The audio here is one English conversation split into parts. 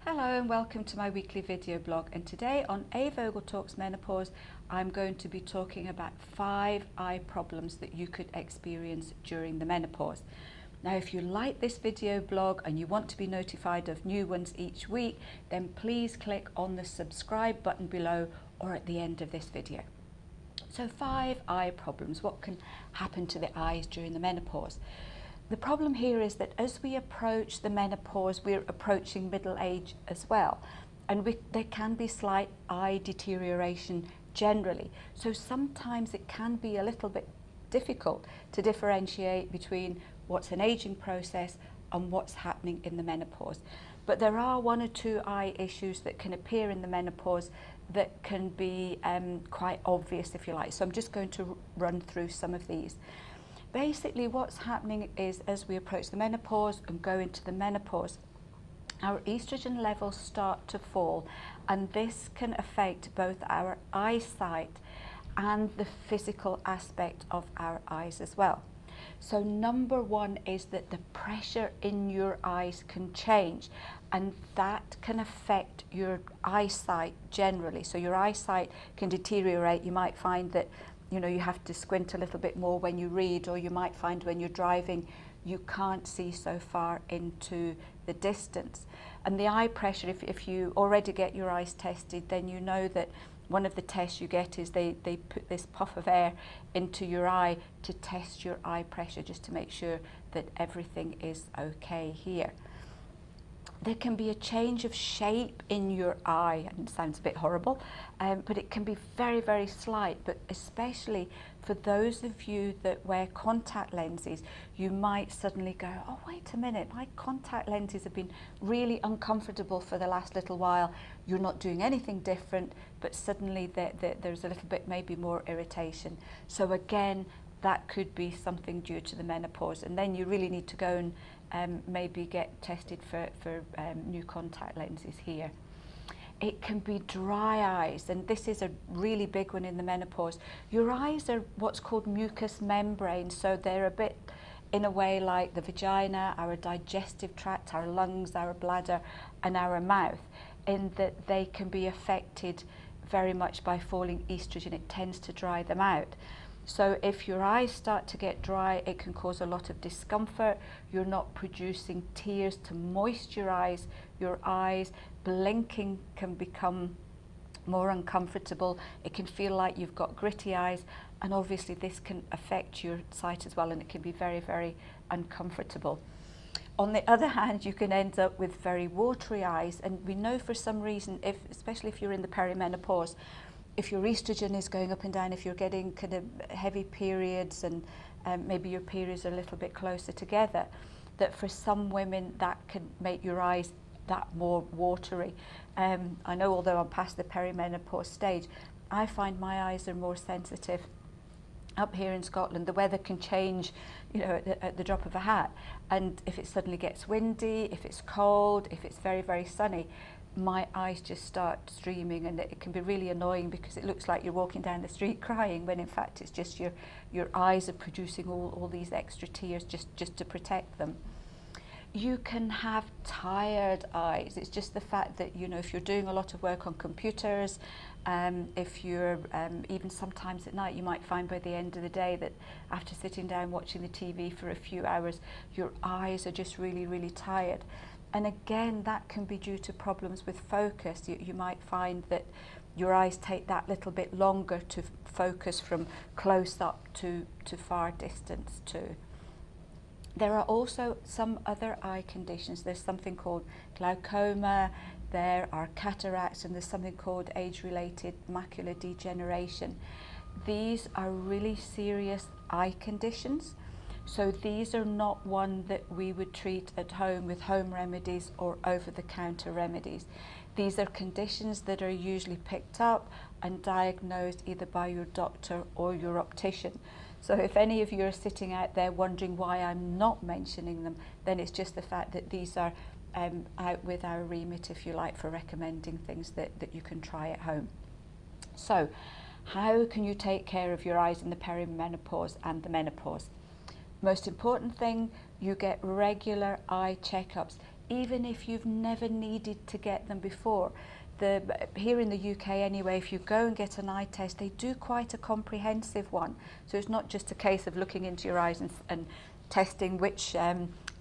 Hello and welcome to my weekly video blog, and today on A.Vogel Talks Menopause I'm going to be talking about 5 eye problems that you could experience during the menopause. Now if you like this video blog and you want to be notified of new ones each week, then please click on the subscribe button below or at the end of this video. So 5 eye problems. What can happen to the eyes during the menopause? The problem here is that as we approach the menopause, we're approaching middle age as well. And there can be slight eye deterioration generally. So sometimes it can be a little bit difficult to differentiate between what's an aging process and what's happening in the menopause. But there are 1 or 2 eye issues that can appear in the menopause that can be quite obvious, if you like. So I'm just going to run through some of these. Basically what's happening is as we approach the menopause and go into the menopause, our estrogen levels start to fall, and this can affect both our eyesight and the physical aspect of our eyes as well. So number 1 is that the pressure in your eyes can change, and that can affect your eyesight generally. So your eyesight can deteriorate. You might find that you have to squint a little bit more when you read, or you might find when you're driving you can't see so far into the distance. And the eye pressure, if you already get your eyes tested, then you know that one of the tests you get is they put this puff of air into your eye to test your eye pressure, just to make sure that everything is okay here. There can be a change of shape in your eye, and it sounds a bit horrible, but it can be very, very slight. But especially for those of you that wear contact lenses, you might suddenly go, oh, wait a minute, my contact lenses have been really uncomfortable for the last little while. You're not doing anything different, but suddenly there's a little bit maybe more irritation. So again, that could be something due to the menopause, and then you really need to go and maybe get tested for new contact lenses here. It can be dry eyes, and this is a really big one in the menopause. Your eyes are what's called mucous membranes, so they're a bit in a way like the vagina, our digestive tract, our lungs, our bladder and our mouth, in that they can be affected very much by falling estrogen. It tends to dry them out. So if your eyes start to get dry, it can cause a lot of discomfort. You're not producing tears to moisturize your eyes. Blinking can become more uncomfortable. It can feel like you've got gritty eyes, and obviously this can affect your sight as well, and it can be very, very uncomfortable. On the other hand, you can end up with very watery eyes, and we know for some reason, especially if you're in the perimenopause, if your estrogen is going up and down, if you're getting kind of heavy periods and maybe your periods are a little bit closer together, that for some women that can make your eyes that more watery. I know, although I'm past the perimenopause stage, I find my eyes are more sensitive. Up here in Scotland, the weather can change, at the drop of a hat. And if it suddenly gets windy, if it's cold, if it's very, very sunny, my eyes just start streaming, and it can be really annoying because it looks like you're walking down the street crying, when in fact it's just your eyes are producing all these extra tears just to protect them. You can have tired eyes. It's just the fact that, if you're doing a lot of work on computers, if you're even sometimes at night, you might find by the end of the day that after sitting down watching the TV for a few hours, your eyes are just really, really tired. And again, that can be due to problems with focus. You might find that your eyes take that little bit longer to focus from close up to far distance too. There are also some other eye conditions. There's something called glaucoma, there are cataracts, and there's something called age-related macular degeneration. These are really serious eye conditions. So these are not one that we would treat at home with home remedies or over-the-counter remedies. These are conditions that are usually picked up and diagnosed either by your doctor or your optician. So if any of you are sitting out there wondering why I'm not mentioning them, then it's just the fact that these are out with our remit, if you like, for recommending things that you can try at home. So how can you take care of your eyes in the perimenopause and the menopause? Most important thing, you get regular eye checkups. even if you've never needed to get them before. Here in the UK anyway, if you go and get an eye test, they do quite a comprehensive one. So it's not just a case of looking into your eyes and testing which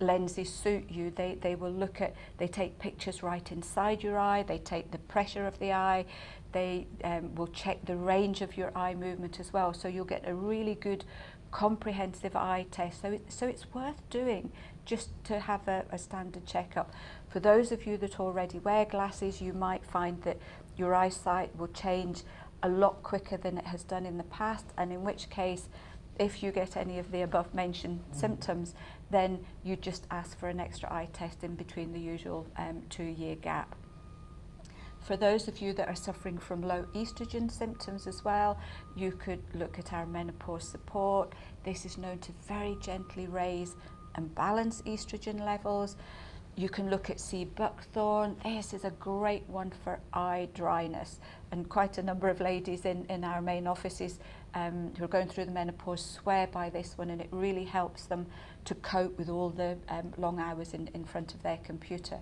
lenses suit you. They will look at, they take pictures right inside your eye, they take the pressure of the eye, they will check the range of your eye movement as well. So you'll get a really good comprehensive eye test. So it's worth doing just to have a standard checkup. For those of you that already wear glasses, you might find that your eyesight will change a lot quicker than it has done in the past, and in which case, if you get any of the above mentioned symptoms, then you just ask for an extra eye test in between the usual 2-year gap. For those of you that are suffering from low estrogen symptoms as well, you could look at our menopause support. This is known to very gently raise and balance estrogen levels. You can look at sea buckthorn. This is a great one for eye dryness, and quite a number of ladies in our main offices who are going through the menopause swear by this one, and it really helps them to cope with all the long hours in front of their computer.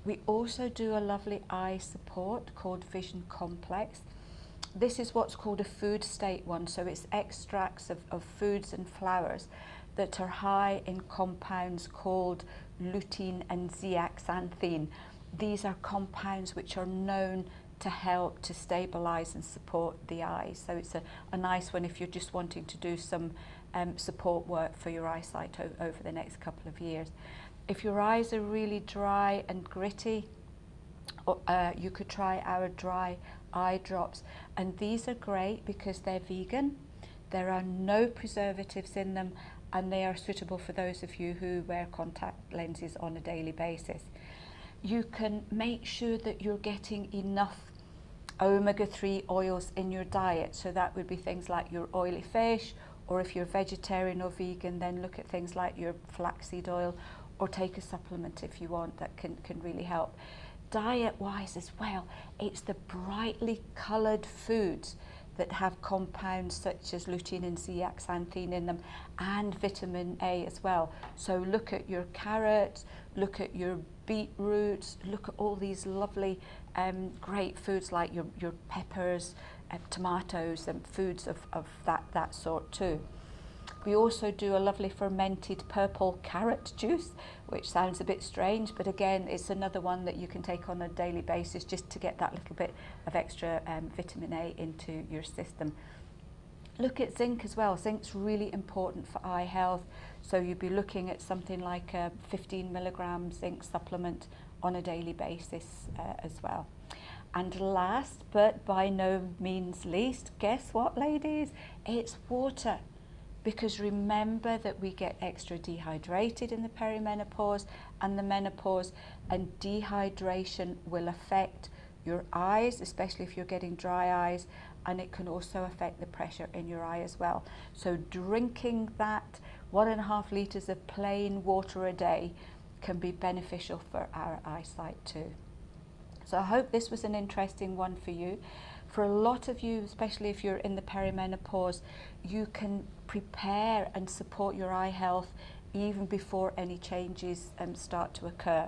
We also do a lovely eye support called Vision Complex. This is what's called a food state one, so it's extracts of foods and flowers that are high in compounds called lutein and zeaxanthine. These are compounds which are known to help to stabilize and support the eyes. So it's a nice one if you're just wanting to do some support work for your eyesight over the next couple of years. If your eyes are really dry and gritty, you could try our dry eye drops, and these are great because they're vegan, there are no preservatives in them, and they are suitable for those of you who wear contact lenses on a daily basis. You can make sure that you're getting enough omega-3 oils in your diet, so that would be things like your oily fish, or if you're vegetarian or vegan, then look at things like your flaxseed oil, or take a supplement if you want, that can really help. Diet-wise as well, it's the brightly coloured foods that have compounds such as lutein and zeaxanthine in them, and vitamin A as well. So look at your carrots, look at your beetroots, look at all these lovely great foods like your peppers, tomatoes, and foods of that sort too. We also do a lovely fermented purple carrot juice, which sounds a bit strange, but again, it's another one that you can take on a daily basis just to get that little bit of extra vitamin A into your system. Look at zinc as well. Zinc's really important for eye health, so you'd be looking at something like a 15 milligram zinc supplement on a daily basis as well. And last, but by no means least, guess what, ladies? It's water. Because remember that we get extra dehydrated in the perimenopause and the menopause, and dehydration will affect your eyes, especially if you're getting dry eyes, and it can also affect the pressure in your eye as well. So drinking that 1.5 litres of plain water a day can be beneficial for our eyesight too. So I hope this was an interesting one for you. For a lot of you, especially if you're in the perimenopause, you can prepare and support your eye health even before any changes start to occur.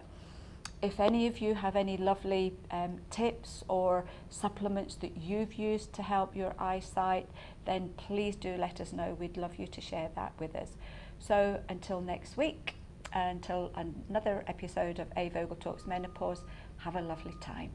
If any of you have any lovely tips or supplements that you've used to help your eyesight, then please do let us know. We'd love you to share that with us. So until next week, until another episode of A.Vogel Talks Menopause, have a lovely time.